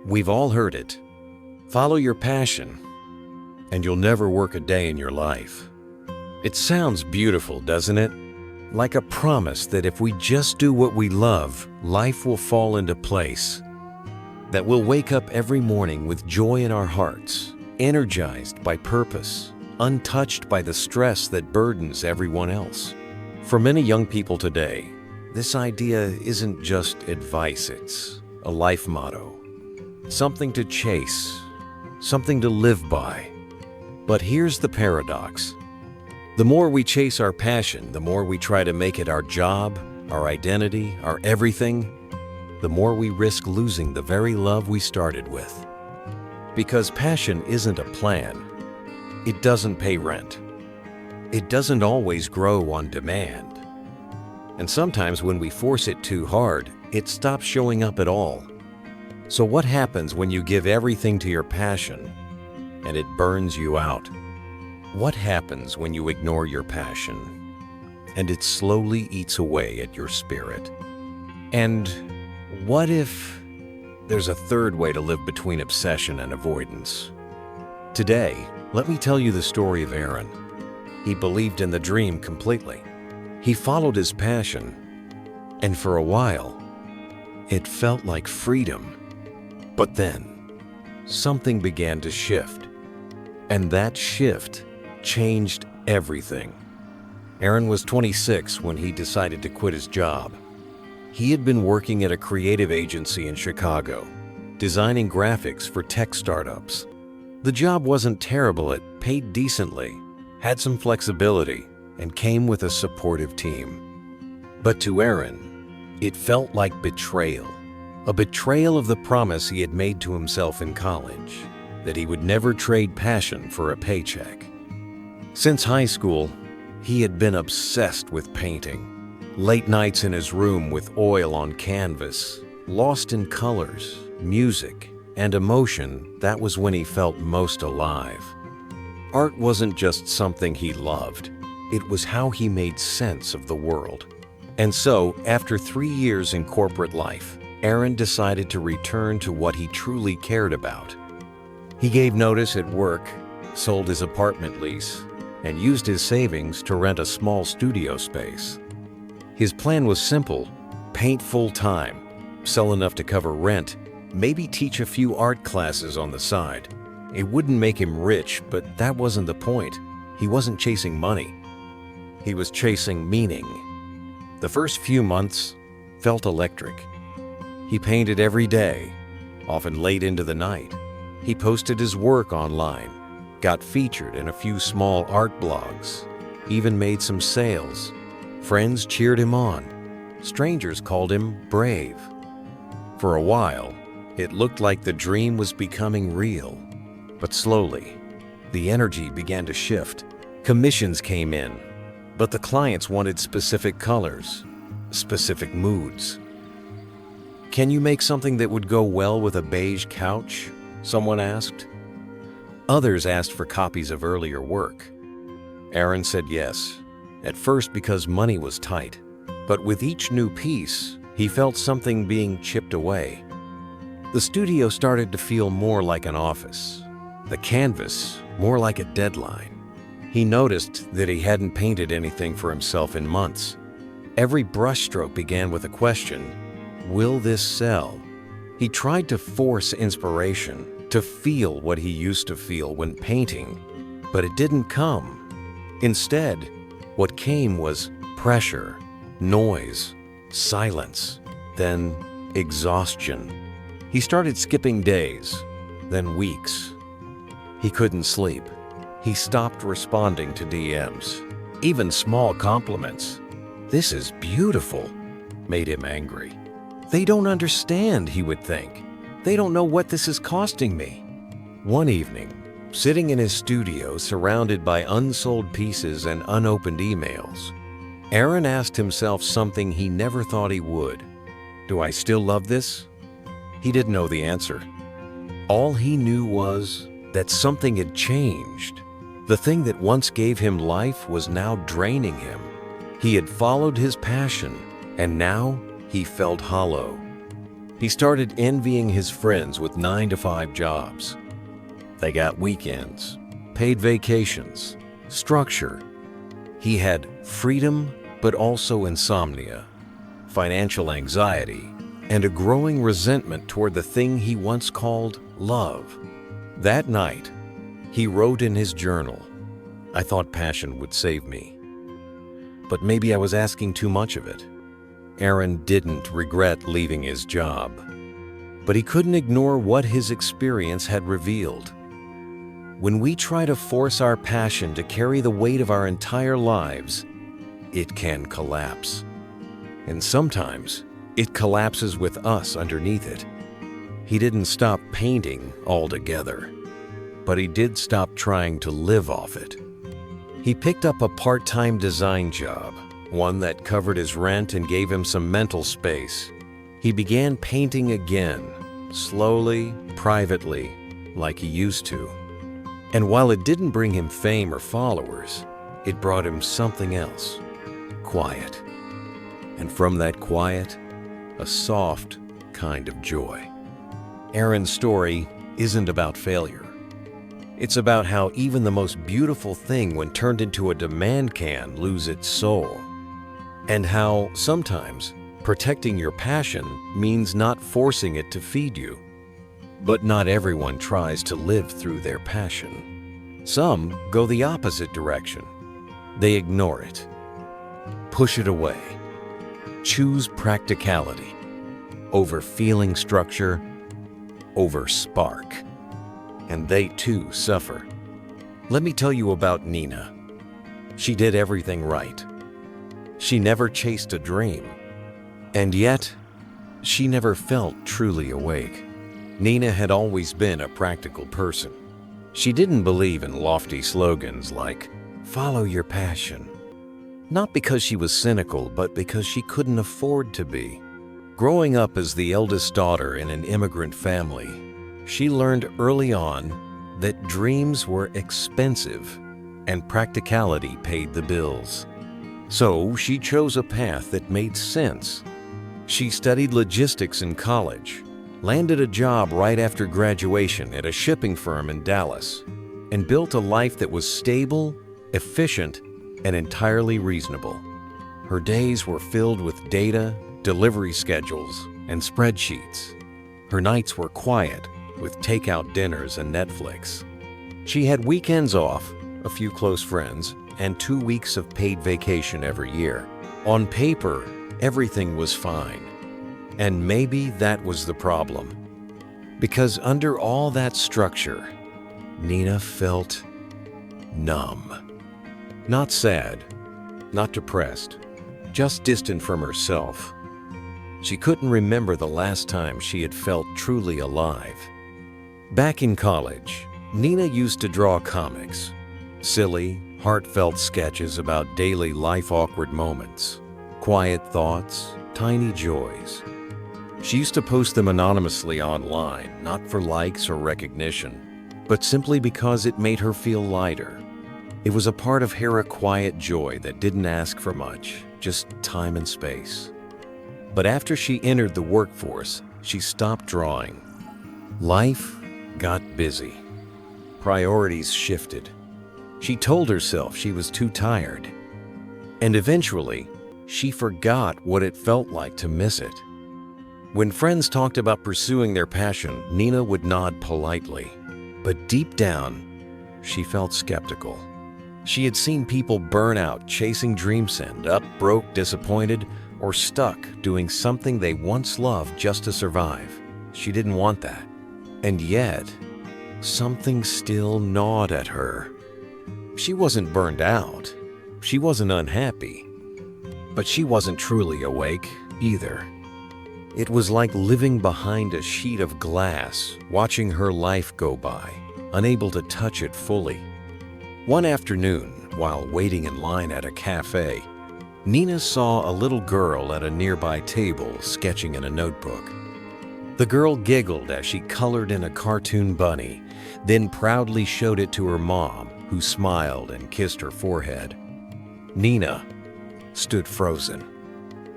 We've all heard it. Follow your passion, and you'll never work a day in your life. It sounds beautiful, doesn't it? Like a promise that if we just do what we love, life will fall into place. That we'll wake up every morning with joy in our hearts, energized by purpose, untouched by the stress that burdens everyone else. For many young people today, this idea isn't just advice, it's a life motto. Something to chase, something to live by. But here's the paradox. The more we chase our passion, the more we try to make it our job, our identity, our everything, the more we risk losing the very love we started with. Because passion isn't a plan. It doesn't pay rent. It doesn't always grow on demand. And sometimes when we force it too hard, it stops showing up at all. So what happens when you give everything to your passion and it burns you out? What happens when you ignore your passion and it slowly eats away at your spirit? And what if there's a third way to live between obsession and avoidance? Today, let me tell you the story of Aaron. He believed in the dream completely. He followed his passion, and for a while, it felt like freedom. But then, something began to shift, and that shift changed everything. Aaron was 26 when he decided to quit his job. He had been working at a creative agency in Chicago, designing graphics for tech startups. The job wasn't terrible, it paid decently, had some flexibility, and came with a supportive team. But to Aaron, it felt like betrayal. A betrayal of the promise he had made to himself in college, that he would never trade passion for a paycheck. Since high school, he had been obsessed with painting. Late nights in his room with oil on canvas, lost in colors, music, and emotion, that was when he felt most alive. Art wasn't just something he loved, it was how he made sense of the world. And so, after 3 years in corporate life, Aaron decided to return to what he truly cared about. He gave notice at work, sold his apartment lease, and used his savings to rent a small studio space. His plan was simple: paint full-time, sell enough to cover rent, maybe teach a few art classes on the side. It wouldn't make him rich, but that wasn't the point. He wasn't chasing money. He was chasing meaning. The first few months felt electric. He painted every day, often late into the night. He posted his work online, got featured in a few small art blogs, even made some sales. Friends cheered him on. Strangers called him brave. For a while, it looked like the dream was becoming real. But slowly, the energy began to shift. Commissions came in, but the clients wanted specific colors, specific moods. "Can you make something that would go well with a beige couch?" someone asked. Others asked for copies of earlier work. Aaron said yes, at first because money was tight. But with each new piece, he felt something being chipped away. The studio started to feel more like an office, the canvas more like a deadline. He noticed that he hadn't painted anything for himself in months. Every brushstroke began with a question: will this sell? He tried to force inspiration, to feel what he used to feel when painting, but it didn't come. Instead, what came was pressure, noise, silence, then exhaustion. He started skipping days, then weeks. He couldn't sleep. He stopped responding to DMs. Even small compliments, "This is beautiful," made him angry. They don't understand, he would think. They don't know what this is costing me. One evening, sitting in his studio surrounded by unsold pieces and unopened emails, Aaron asked himself something he never thought he would. Do I still love this? He didn't know the answer. All he knew was that something had changed. The thing that once gave him life was now draining him. He had followed his passion, and now he felt hollow. He started envying his friends with 9-to-5 jobs. They got weekends, paid vacations, structure. He had freedom, but also insomnia, financial anxiety, and a growing resentment toward the thing he once called love. That night, he wrote in his journal, "I thought passion would save me. But maybe I was asking too much of it." Aaron didn't regret leaving his job, but he couldn't ignore what his experience had revealed. When we try to force our passion to carry the weight of our entire lives, it can collapse. And sometimes, it collapses with us underneath it. He didn't stop painting altogether, but he did stop trying to live off it. He picked up a part-time design job, one that covered his rent and gave him some mental space. He began painting again, slowly, privately, like he used to. And while it didn't bring him fame or followers, it brought him something else, quiet. And from that quiet, a soft kind of joy. Aaron's story isn't about failure. It's about how even the most beautiful thing, when turned into a demand, can lose its soul. And how sometimes protecting your passion means not forcing it to feed you. But not everyone tries to live through their passion. Some go the opposite direction. They ignore it, push it away, choose practicality over feeling structure, over spark. And they too suffer. Let me tell you about Nina. She did everything right. She never chased a dream. And yet, she never felt truly awake. Nina had always been a practical person. She didn't believe in lofty slogans like, "Follow your passion." Not because she was cynical, but because she couldn't afford to be. Growing up as the eldest daughter in an immigrant family, she learned early on that dreams were expensive and practicality paid the bills. So she chose a path that made sense. She studied logistics in college, landed a job right after graduation at a shipping firm in Dallas, and built a life that was stable, efficient, and entirely reasonable. Her days were filled with data, delivery schedules, and spreadsheets. Her nights were quiet, with takeout dinners and Netflix. She had weekends off, a few close friends, and 2 weeks of paid vacation every year. On paper, everything was fine. And maybe that was the problem. Because under all that structure, Nina felt numb. Not sad, not depressed, just distant from herself. She couldn't remember the last time she had felt truly alive. Back in college, Nina used to draw comics, silly, heartfelt sketches about daily life awkward moments, quiet thoughts, tiny joys. She used to post them anonymously online, not for likes or recognition, but simply because it made her feel lighter. It was a part of her quiet joy that didn't ask for much, just time and space. But after she entered the workforce, she stopped drawing. Life got busy. Priorities shifted. She told herself she was too tired. And eventually, she forgot what it felt like to miss it. When friends talked about pursuing their passion, Nina would nod politely. But deep down, she felt skeptical. She had seen people burn out chasing dreams, end up broke, disappointed, or stuck doing something they once loved just to survive. She didn't want that. And yet, something still gnawed at her. She wasn't burned out. She wasn't unhappy. But she wasn't truly awake either. It was like living behind a sheet of glass, watching her life go by, unable to touch it fully. One afternoon, while waiting in line at a cafe, Nina saw a little girl at a nearby table sketching in a notebook. The girl giggled as she colored in a cartoon bunny, then proudly showed it to her mom, who smiled and kissed her forehead. Nina stood frozen.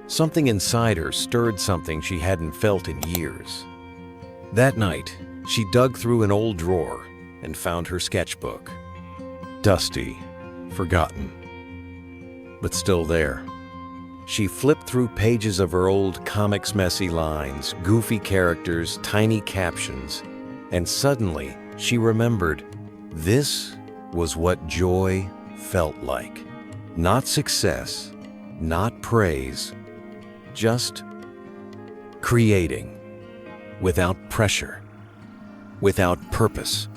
Something inside her stirred something she hadn't felt in years. That night, she dug through an old drawer and found her sketchbook. Dusty, forgotten, but still there. She flipped through pages of her old comics, messy lines, goofy characters, tiny captions, and suddenly she remembered this was what joy felt like. Not success, not praise, just creating, without pressure, without purpose.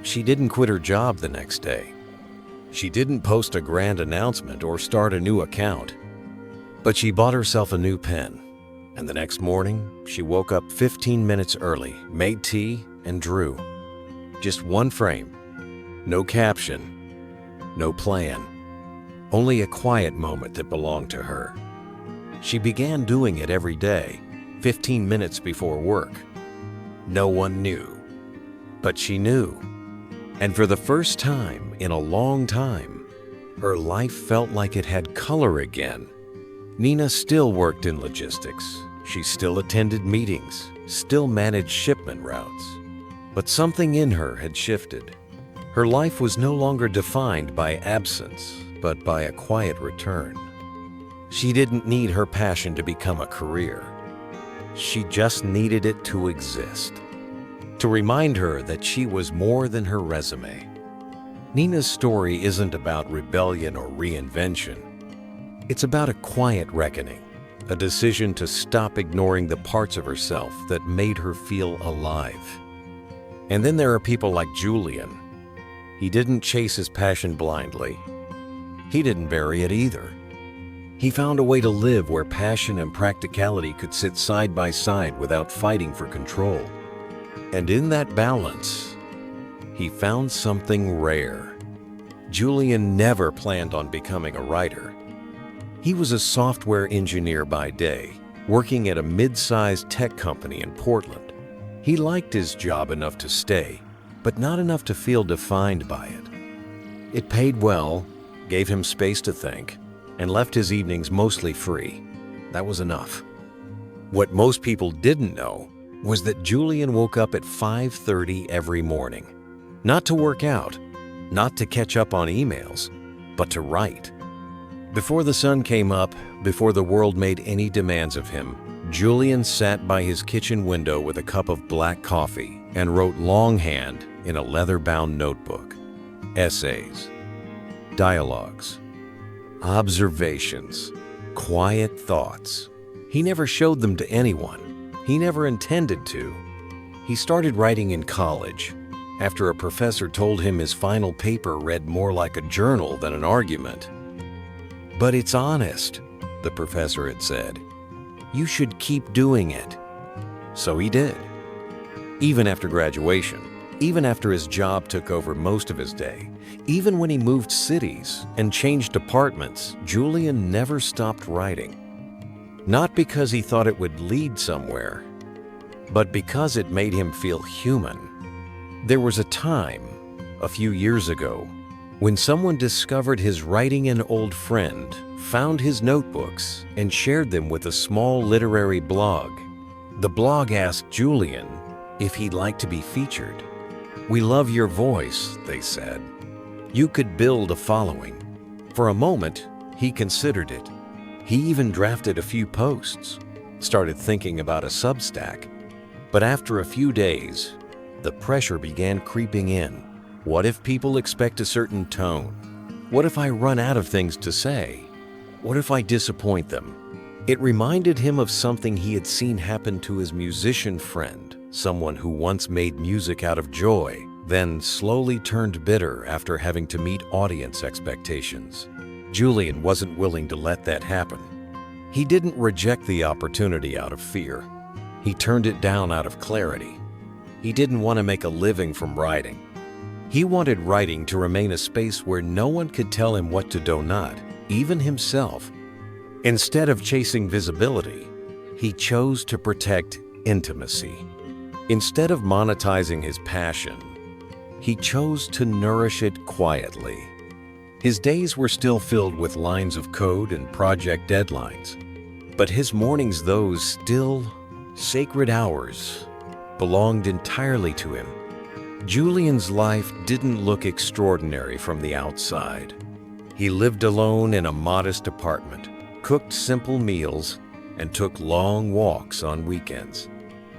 She didn't quit her job the next day. She didn't post a grand announcement or start a new account. But she bought herself a new pen, and the next morning, she woke up 15 minutes early, made tea, and drew. Just one frame. No caption, no plan. Only a quiet moment that belonged to her. She began doing it every day, 15 minutes before work. No one knew, but she knew. And for the first time in a long time, her life felt like it had color again. Nina still worked in logistics. She still attended meetings, still managed shipment routes. But something in her had shifted. Her life was no longer defined by absence, but by a quiet return. She didn't need her passion to become a career. She just needed it to exist, to remind her that she was more than her resume. Nina's story isn't about rebellion or reinvention. It's about a quiet reckoning, a decision to stop ignoring the parts of herself that made her feel alive. And then there are people like Julian. He didn't chase his passion blindly. He didn't bury it either. He found a way to live where passion and practicality could sit side by side without fighting for control. And in that balance, he found something rare. Julian never planned on becoming a writer. He was a software engineer by day, working at a mid-sized tech company in Portland. He liked his job enough to stay, but not enough to feel defined by it. It paid well, gave him space to think, and left his evenings mostly free. That was enough. What most people didn't know was that Julian woke up at 5:30 every morning. Not to work out, not to catch up on emails, but to write. Before the sun came up, before the world made any demands of him, Julian sat by his kitchen window with a cup of black coffee and wrote longhand in a leather-bound notebook. Essays, dialogues, observations, quiet thoughts. He never showed them to anyone. He never intended to. He started writing in college, after a professor told him his final paper read more like a journal than an argument. "But it's honest," the professor had said. "You should keep doing it." So he did. Even after graduation, even after his job took over most of his day, even when he moved cities and changed departments, Julian never stopped writing. Not because he thought it would lead somewhere, but because it made him feel human. There was a time, a few years ago, when someone discovered his writing an old friend, found his notebooks, and shared them with a small literary blog. The blog asked Julian if he'd like to be featured. "We love your voice," they said. "You could build a following." For a moment, he considered it. He even drafted a few posts, started thinking about a Substack. But after a few days, the pressure began creeping in. What if people expect a certain tone? What if I run out of things to say? What if I disappoint them? It reminded him of something he had seen happen to his musician friend, someone who once made music out of joy, then slowly turned bitter after having to meet audience expectations. Julian wasn't willing to let that happen. He didn't reject the opportunity out of fear. He turned it down out of clarity. He didn't want to make a living from writing. He wanted writing to remain a space where no one could tell him what to do not, even himself. Instead of chasing visibility, he chose to protect intimacy. Instead of monetizing his passion, he chose to nourish it quietly. His days were still filled with lines of code and project deadlines, But his mornings, those still, sacred hours, belonged entirely to him. Julian's life didn't look extraordinary from the outside. He lived alone in a modest apartment, cooked simple meals, and took long walks on weekends.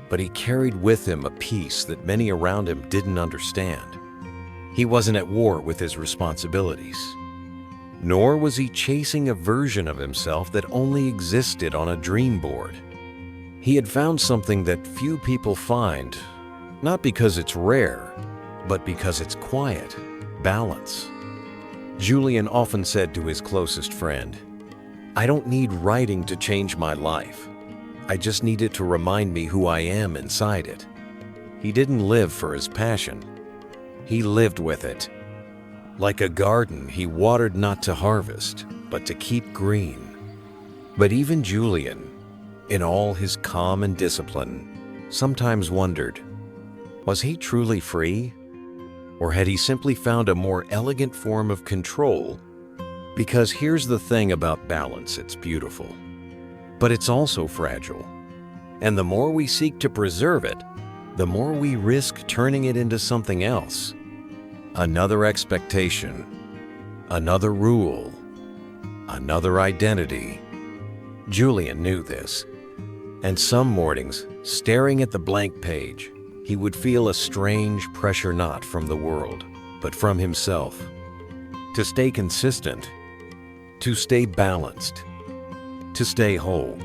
But he carried with him a peace that many around him didn't understand. He wasn't at war with his responsibilities, nor was he chasing a version of himself that only existed on a dream board. He had found something that few people find, not because it's rare, but because it's quiet: balance. Julian often said to his closest friend, "I don't need writing to change my life. I just need it to remind me who I am inside it." He didn't live for his passion. He lived with it. Like a garden, he watered not to harvest, but to keep green. But even Julian, in all his calm and discipline, sometimes wondered, was he truly free? Or had he simply found a more elegant form of control? Because here's the thing about balance: it's beautiful, but it's also fragile. And the more we seek to preserve it, the more we risk turning it into something else. Another expectation, another rule, another identity. Julian knew this, and some mornings, staring at the blank page, he would feel a strange pressure, not from the world, but from himself. To stay consistent, to stay balanced, to stay whole.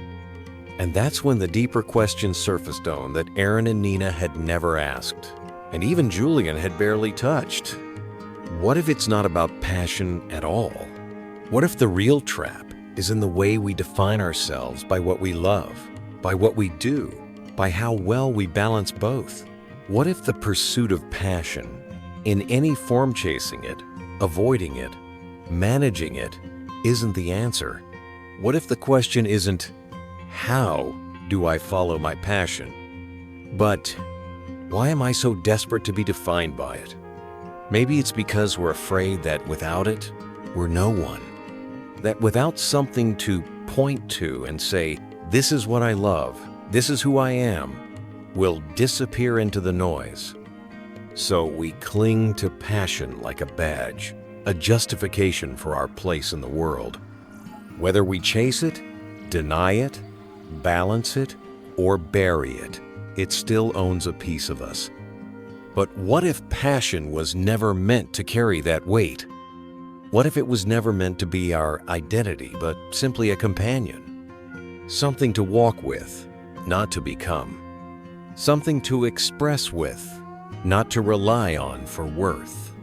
And that's when the deeper questions surfaced on that Aaron and Nina had never asked, and even Julian had barely touched. What if it's not about passion at all? What if the real trap is in the way we define ourselves by what we love, by what we do, by how well we balance both? What if the pursuit of passion, in any form, chasing it, avoiding it, managing it, isn't the answer? What if the question isn't, how do I follow my passion? But why am I so desperate to be defined by it? Maybe it's because we're afraid that without it, we're no one. That without something to point to and say, this is what I love, this is who I am, we'll disappear into the noise. So we cling to passion like a badge, a justification for our place in the world. Whether we chase it, deny it, balance it, or bury it, it still owns a piece of us. But what if passion was never meant to carry that weight? What if it was never meant to be our identity, but simply a companion? Something to walk with, not to become. Something to express with, not to rely on for worth.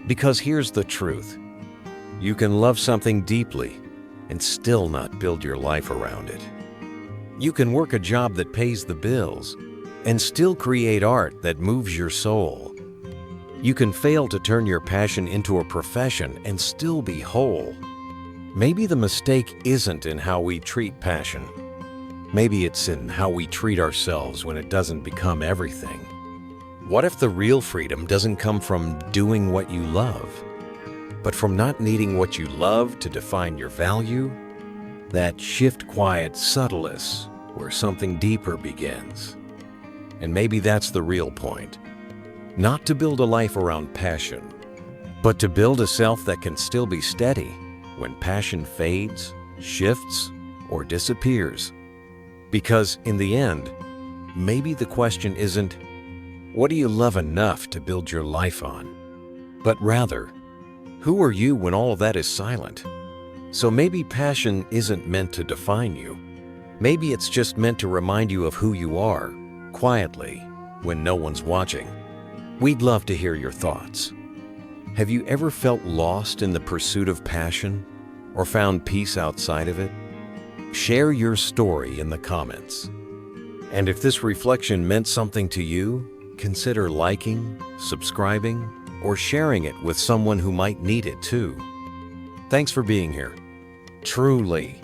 Because here's the truth: you can love something deeply and still not build your life around it. You can work a job that pays the bills and still create art that moves your soul. You can fail to turn your passion into a profession and still be whole. Maybe the mistake isn't in how we treat passion. Maybe it's in how we treat ourselves when it doesn't become everything. What if the real freedom doesn't come from doing what you love, but from not needing what you love to define your value? That shift, quiet, subtlest, where something deeper begins. And maybe that's the real point. Not to build a life around passion, but to build a self that can still be steady when passion fades, shifts, or disappears. Because in the end, maybe the question isn't, what do you love enough to build your life on? But rather, who are you when all of that is silent? So maybe passion isn't meant to define you. Maybe it's just meant to remind you of who you are, quietly, when no one's watching. We'd love to hear your thoughts. Have you ever felt lost in the pursuit of passion, or found peace outside of it? Share your story in the comments. And if this reflection meant something to you, consider liking, subscribing, or sharing it with someone who might need it too. Thanks for being here. Truly,